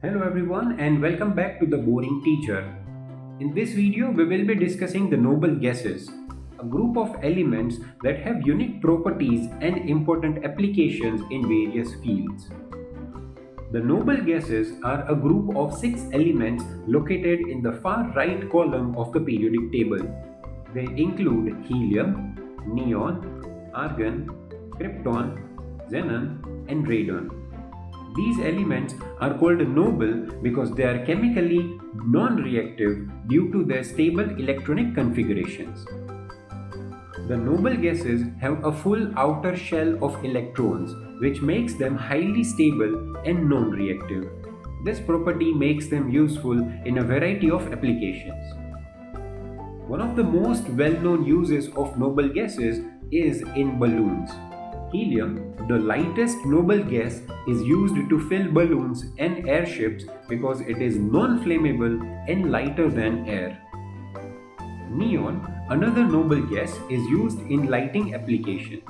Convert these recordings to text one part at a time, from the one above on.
Hello everyone and welcome back to The Boring Teacher. In this video, we will be discussing the noble gases, a group of elements that have unique properties and important applications in various fields. The noble gases are a group of 6 elements located in the far right column of the periodic table. They include helium, neon, argon, krypton, xenon, and radon. These elements are called noble because they are chemically non-reactive due to their stable electronic configurations. The noble gases have a full outer shell of electrons, which makes them highly stable and non-reactive. This property makes them useful in a variety of applications. One of the most well-known uses of noble gases is in balloons. Helium, the lightest noble gas, is used to fill balloons and airships because it is non-flammable and lighter than air. Neon, another noble gas, is used in lighting applications.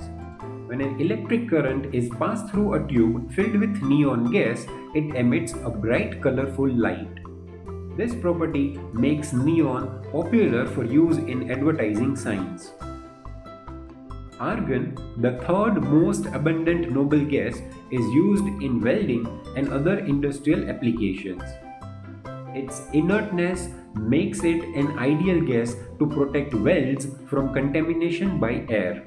When an electric current is passed through a tube filled with neon gas, it emits a bright colorful light. This property makes neon popular for use in advertising signs. Argon, the third most abundant noble gas, is used in welding and other industrial applications. Its inertness makes it an ideal gas to protect welds from contamination by air.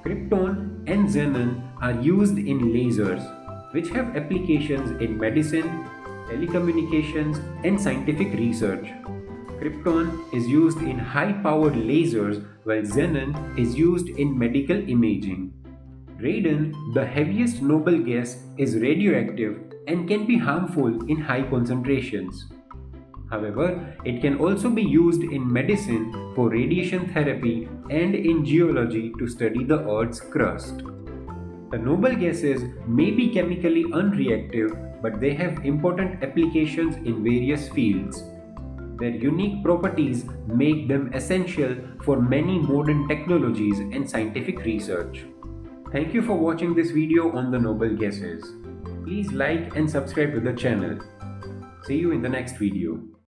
Krypton and xenon are used in lasers, which have applications in medicine, telecommunications, and scientific research. Krypton is used in high-powered lasers while xenon is used in medical imaging. Radon, the heaviest noble gas, is radioactive and can be harmful in high concentrations. However, it can also be used in medicine for radiation therapy and in geology to study the Earth's crust. The noble gases may be chemically unreactive, but they have important applications in various fields. Their unique properties make them essential for many modern technologies and scientific research. Thank you for watching this video on the noble gases. Please like and subscribe to the channel. See you in the next video.